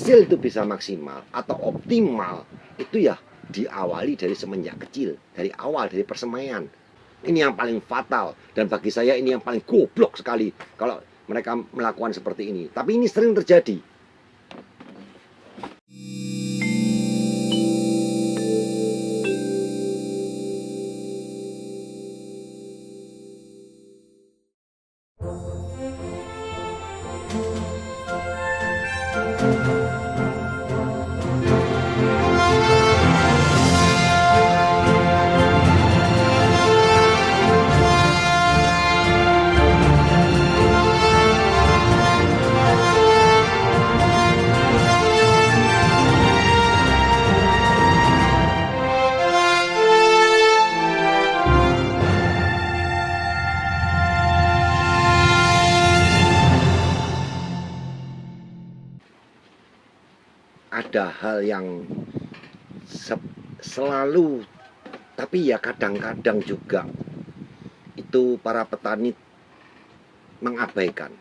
hasil itu bisa maksimal atau optimal itu ya diawali dari semenjak kecil, dari awal, dari persemaian. Ini yang paling fatal, dan bagi saya ini yang paling goblok sekali kalau mereka melakukan seperti ini. Tapi ini sering terjadi. Ada hal yang selalu, tapi ya kadang-kadang juga itu para petani mengabaikan.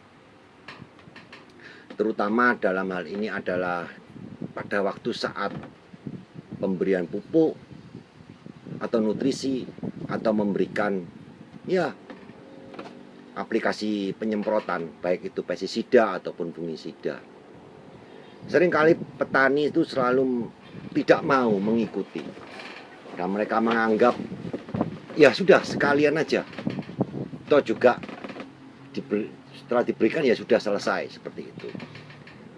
Terutama dalam hal ini adalah pada waktu saat pemberian pupuk atau nutrisi atau memberikan ya aplikasi penyemprotan, baik itu pestisida ataupun fungisida. Seringkali petani itu selalu tidak mau mengikuti, dan mereka menganggap ya sudah sekalian aja, toh juga setelah diberikan ya sudah selesai, seperti itu.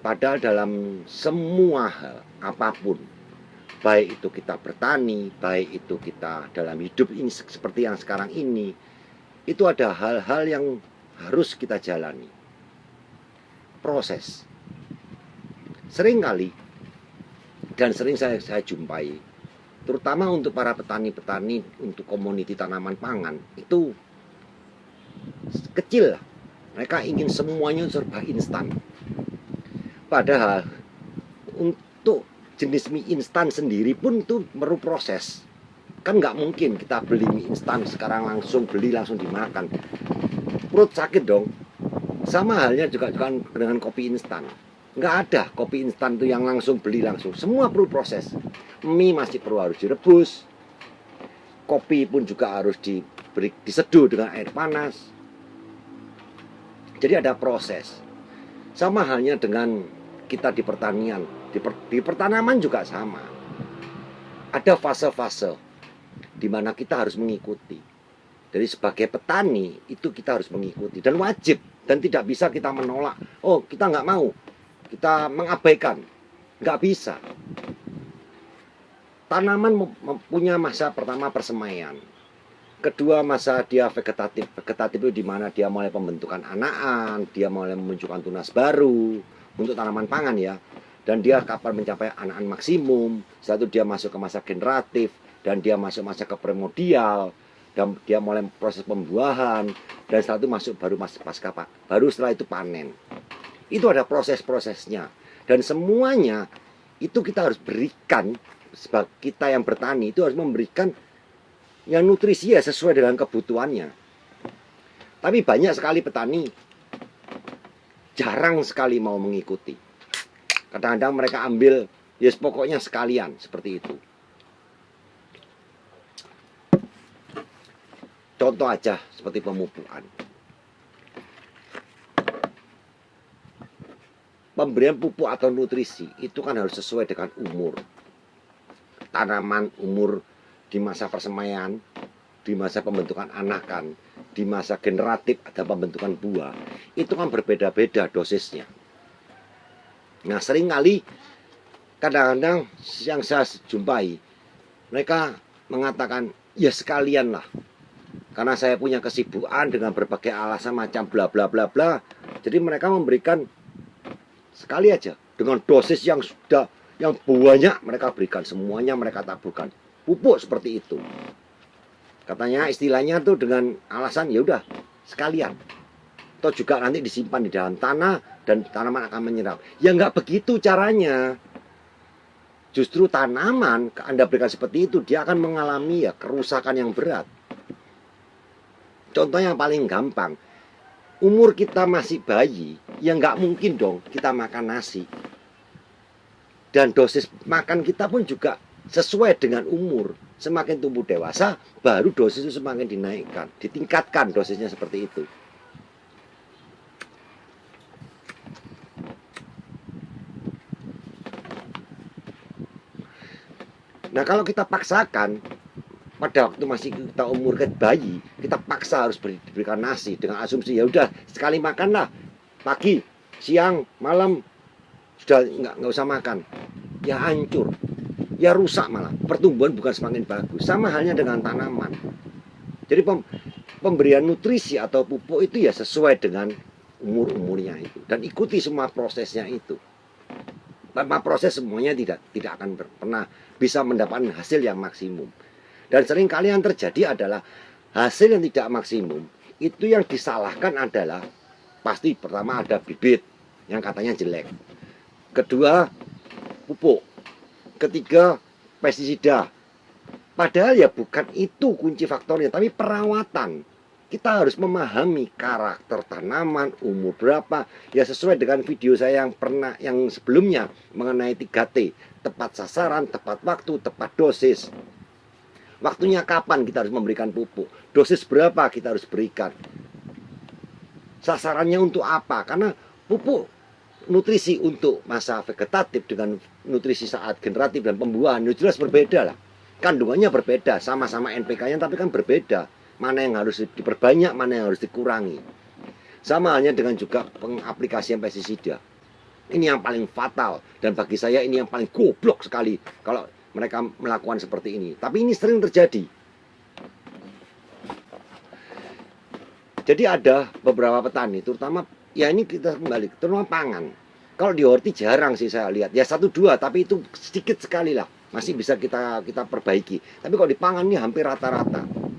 Padahal dalam semua hal apapun, baik itu kita bertani, baik itu kita dalam hidup ini seperti yang sekarang ini, itu ada hal-hal yang harus kita jalani. Proses. Seringkali dan sering saya jumpai, terutama untuk para petani-petani untuk komoditi tanaman pangan, itu kecil. Mereka ingin semuanya serba instan. Padahal untuk jenis mie instan sendiri pun itu perlu proses. Kan nggak mungkin kita beli mie instan sekarang langsung beli langsung dimakan. Perut sakit dong. Sama halnya juga dengan kopi instan. Nggak ada kopi instan tuh yang langsung beli langsung. Semua perlu proses. Mie masih perlu harus direbus. Kopi pun juga harus diseduh dengan air panas. Jadi ada proses. Sama halnya dengan kita di pertanian. Di pertanaman juga sama. Ada fase-fase di mana kita harus mengikuti. Jadi sebagai petani itu kita harus mengikuti dan wajib, dan tidak bisa kita menolak. Oh, kita nggak mau, kita mengabaikan, nggak bisa. Tanaman mempunyai masa pertama persemaian, kedua masa dia vegetatif. Vegetatif itu di mana dia mulai pembentukan anakan, dia mulai memunculkan tunas baru untuk tanaman pangan ya, dan dia kapan mencapai anakan maksimum. Setelah itu dia masuk ke masa generatif, dan dia masuk masa ke primordial, dan dia mulai proses pembuahan, dan setelah itu masuk baru pasca, baru setelah itu panen. Itu ada proses-prosesnya, dan semuanya itu kita harus berikan. Sebagai kita yang bertani itu harus memberikan yang nutrisi ya sesuai dengan kebutuhannya. Tapi banyak sekali petani jarang sekali mau mengikuti. Kadang-kadang mereka ambil ya pokoknya sekalian seperti itu. Contoh aja seperti pemupukan. Pemberian pupuk atau nutrisi itu kan harus sesuai dengan umur tanaman, umur di masa persemaian, di masa pembentukan anakan, di masa generatif ada pembentukan buah. Itu kan berbeda-beda dosisnya. Nah, seringkali kadang-kadang yang saya jumpai, mereka mengatakan ya sekalian lah, karena saya punya kesibukan dengan berbagai alasan macam bla bla bla bla. Jadi mereka memberikan sekali aja dengan dosis yang sudah yang banyak mereka berikan, semuanya mereka taburkan pupuk seperti itu. Katanya istilahnya tuh dengan alasan ya udah sekalian. Atau juga nanti disimpan di dalam tanah dan tanaman akan menyerap. Ya nggak begitu caranya. Justru tanaman Anda berikan seperti itu, dia akan mengalami ya kerusakan yang berat. Contoh yang paling gampang, umur kita masih bayi, ya nggak mungkin dong kita makan nasi. Dan dosis makan kita pun juga sesuai dengan umur. Semakin tumbuh dewasa, baru dosis itu semakin dinaikkan, ditingkatkan dosisnya seperti itu. Nah, kalau kita paksakan pada waktu masih kita umur bayi, kita paksa harus diberikan nasi dengan asumsi ya udah sekali makanlah pagi, siang, malam sudah nggak usah makan, ya hancur, ya rusak, malah pertumbuhan bukan semakin bagus. Sama halnya dengan tanaman. Jadi pemberian nutrisi atau pupuk itu ya sesuai dengan umurnya itu, dan ikuti semua prosesnya itu. Tanpa proses semuanya tidak akan pernah bisa mendapatkan hasil yang maksimum. Dan sering kali yang terjadi adalah hasil yang tidak maksimum itu yang disalahkan adalah pasti pertama ada bibit yang katanya jelek, kedua pupuk, ketiga pestisida. Padahal ya bukan itu kunci faktornya, tapi perawatan. Kita harus memahami karakter tanaman, umur berapa, ya sesuai dengan video saya yang sebelumnya mengenai 3T, tepat sasaran, tepat waktu, tepat dosis. Waktunya kapan kita harus memberikan pupuk, dosis berapa kita harus berikan, sasarannya untuk apa, karena pupuk nutrisi untuk masa vegetatif dengan nutrisi saat generatif dan pembuahan itu jelas berbeda lah. Kandungannya berbeda, sama-sama NPK-nya tapi kan berbeda. Mana yang harus diperbanyak, mana yang harus dikurangi. Sama halnya dengan juga pengaplikasian pestisida. Ini yang paling fatal, dan bagi saya ini yang paling goblok sekali kalau mereka melakukan seperti ini. Tapi ini sering terjadi. Jadi ada beberapa petani, terutama ya ini kita kembali, terutama pangan. Kalau di horti jarang sih saya lihat, ya 1-2, tapi itu sedikit sekali lah, masih bisa kita perbaiki. Tapi kalau di pangan ini hampir rata-rata.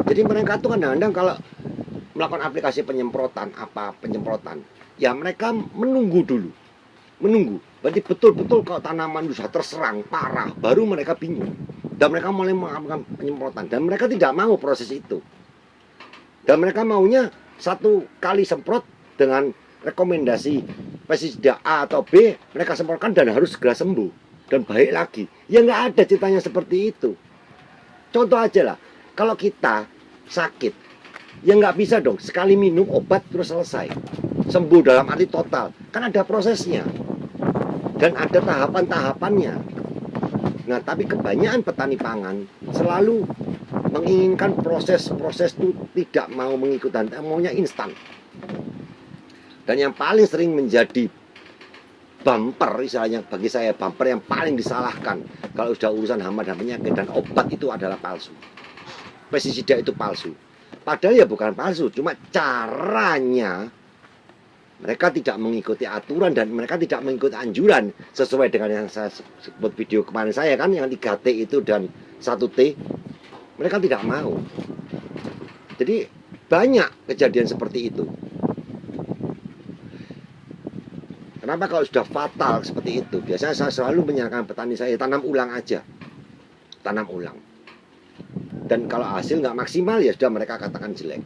Jadi mereka tuh kadang-kadang kalau melakukan aplikasi penyemprotan, ya mereka menunggu dulu, Berarti betul-betul kalau tanaman sudah terserang parah, baru mereka bingung, dan mereka mulai melakukan penyemprotan, dan mereka tidak mau proses itu, dan mereka maunya satu kali semprot dengan rekomendasi pestisida A atau B, mereka semprotkan dan harus segera sembuh dan baik lagi. Ya nggak ada ceritanya seperti itu. Contoh aja lah, kalau kita sakit, ya nggak bisa dong sekali minum obat terus selesai sembuh dalam arti total. Kan ada prosesnya dan ada tahapan-tahapannya. Nah, tapi kebanyakan petani pangan selalu menginginkan proses itu tidak mau mengikuti, dan maunya instan. Dan yang paling sering menjadi bumper, istilahnya bagi saya bumper yang paling disalahkan kalau sudah urusan hama dan penyakit dan obat, itu adalah palsu. Pestisida itu palsu. Padahal ya bukan palsu, cuma caranya mereka tidak mengikuti aturan dan mereka tidak mengikuti anjuran sesuai dengan yang saya sebut video kemarin saya kan, yang 3T itu dan 1T. Mereka tidak mau. Jadi banyak kejadian seperti itu. Kenapa kalau sudah fatal seperti itu? Biasanya saya selalu menyarankan petani saya, tanam ulang aja. Tanam ulang. Dan kalau hasil nggak maksimal, ya sudah mereka katakan jelek.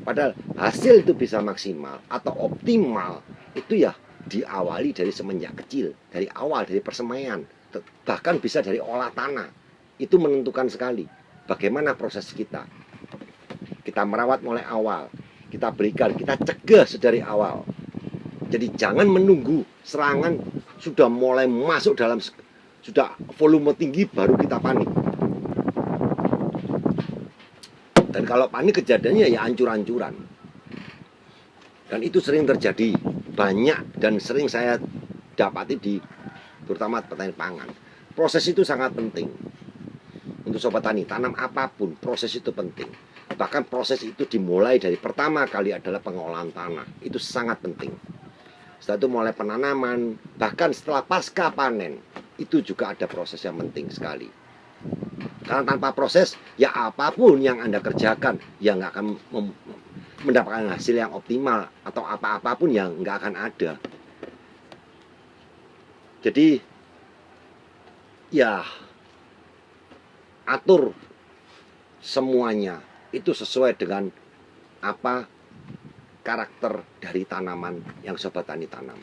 Padahal hasil itu bisa maksimal atau optimal, itu ya diawali dari semenjak kecil. Dari awal, dari persemaian. Bahkan bisa dari olah tanah. Itu menentukan sekali bagaimana proses kita. Kita merawat mulai awal. Kita berikan, kita cegah sedari awal. Jadi jangan menunggu serangan sudah mulai masuk dalam, sudah volume tinggi baru kita panik. Dan kalau panik kejadiannya ya hancur-hancuran. Dan itu sering terjadi, banyak dan sering saya dapati di terutama petani pangan. Proses itu sangat penting. Untuk sobat tani, tanam apapun proses itu penting. Bahkan proses itu dimulai dari pertama kali adalah pengolahan tanah. Itu sangat penting. Setelah itu mulai penanaman, bahkan setelah pasca panen, itu juga ada proses yang penting sekali. Karena tanpa proses, ya apapun yang Anda kerjakan, ya nggak akan mendapatkan hasil yang optimal, atau apa-apapun yang nggak akan ada. Jadi, ya atur semuanya itu sesuai dengan apa karakter dari tanaman yang sobat tani tanam.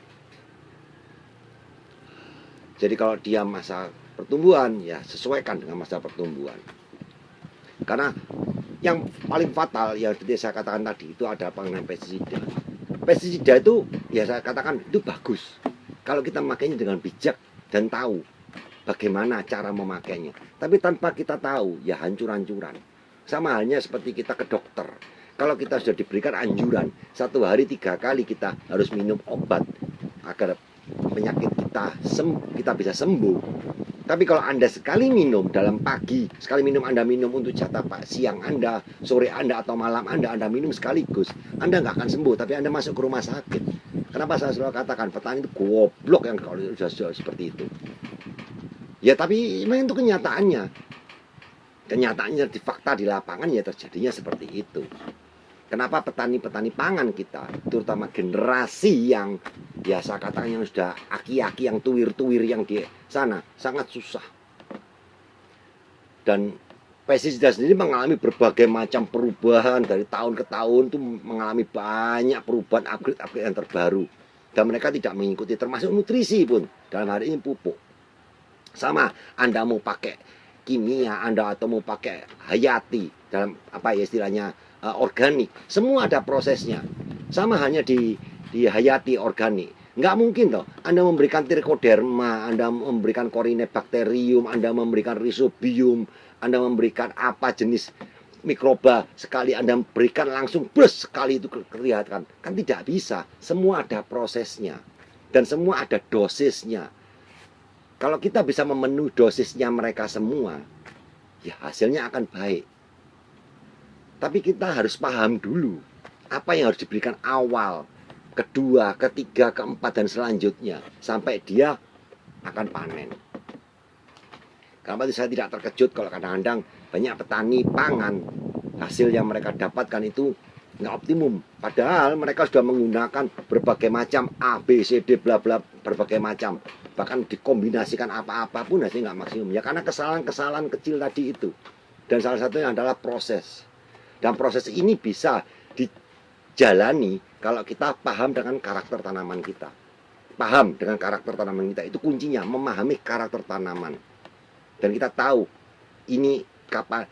Jadi kalau dia masa pertumbuhan, ya sesuaikan dengan masa pertumbuhan. Karena yang paling fatal yang seperti saya katakan tadi itu ada pengenaan pestisida. Pestisida itu ya saya katakan itu bagus kalau kita memakainya dengan bijak dan tahu bagaimana cara memakainya. Tapi tanpa kita tahu ya hancur-hancuran. Sama halnya seperti kita ke dokter. Kalau kita sudah diberikan anjuran 1 hari 3 kali kita harus minum obat agar penyakit kita bisa sembuh. Tapi kalau Anda sekali minum dalam pagi, sekali minum Anda minum untuk jatah siang Anda, sore Anda atau malam Anda minum sekaligus, Anda nggak akan sembuh, tapi Anda masuk ke rumah sakit. Kenapa saya selalu katakan petani itu goblok yang kalau sudah seperti itu. Ya tapi memang itu kenyataannya. Kenyataannya di fakta di lapangan ya terjadinya seperti itu. Kenapa petani-petani pangan kita, terutama generasi yang biasa katakan yang sudah aki-aki, yang tuwir-tuwir yang di sana, sangat susah. Dan pestisida sendiri mengalami berbagai macam perubahan dari tahun ke tahun, itu mengalami banyak perubahan upgrade yang terbaru. Dan mereka tidak mengikuti, termasuk nutrisi pun, dalam hari ini pupuk. Sama, Anda mau pakai kimia, Anda atau mau pakai hayati, dalam apa ya istilahnya, organik, semua ada prosesnya. Sama hanya di hayati organik. Nggak mungkin toh Anda memberikan trichoderma, Anda memberikan corynebacterium, Anda memberikan rhizobium, Anda memberikan apa jenis mikroba sekali Anda berikan langsung plus sekali itu kelihatan. Kan tidak bisa. Semua ada prosesnya dan semua ada dosisnya. Kalau kita bisa memenuhi dosisnya mereka semua, ya hasilnya akan baik. Tapi kita harus paham dulu apa yang harus diberikan awal, kedua, ketiga, keempat, dan selanjutnya sampai dia akan panen. Kenapa itu saya tidak terkejut kalau kadang-kadang banyak petani pangan hasil yang mereka dapatkan itu nggak optimum. Padahal mereka sudah menggunakan berbagai macam A, B, C, D, bla bla berbagai macam. Bahkan dikombinasikan apa-apa pun hasilnya nggak maksimum. Ya karena kesalahan-kesalahan kecil tadi itu. Dan salah satunya adalah proses. Dan proses ini bisa dijalani kalau kita paham dengan karakter tanaman kita. Paham dengan karakter tanaman kita. Itu kuncinya, memahami karakter tanaman. Dan kita tahu ini kapan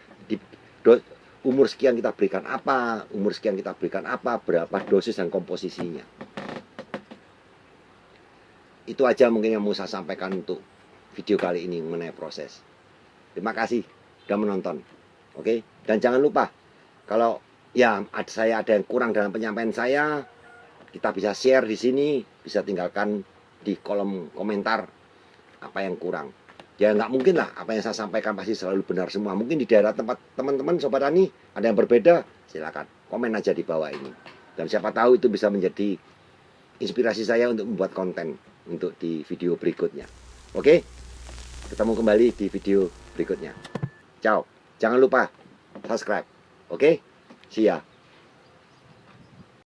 umur sekian kita berikan apa, umur sekian kita berikan apa, berapa dosis dan komposisinya. Itu aja mungkin yang mau saya sampaikan untuk video kali ini mengenai proses. Terima kasih sudah menonton. Oke, dan jangan lupa kalau ya saya ada yang kurang dalam penyampaian saya, kita bisa share di sini, bisa tinggalkan di kolom komentar apa yang kurang. Ya nggak mungkin lah apa yang saya sampaikan pasti selalu benar semua. Mungkin di daerah tempat teman-teman Sobat Tani ada yang berbeda, silakan komen aja di bawah ini. Dan siapa tahu itu bisa menjadi inspirasi saya untuk membuat konten untuk di video berikutnya. Oke, ketemu kembali di video berikutnya. Ciao, jangan lupa subscribe. Oke, see ya.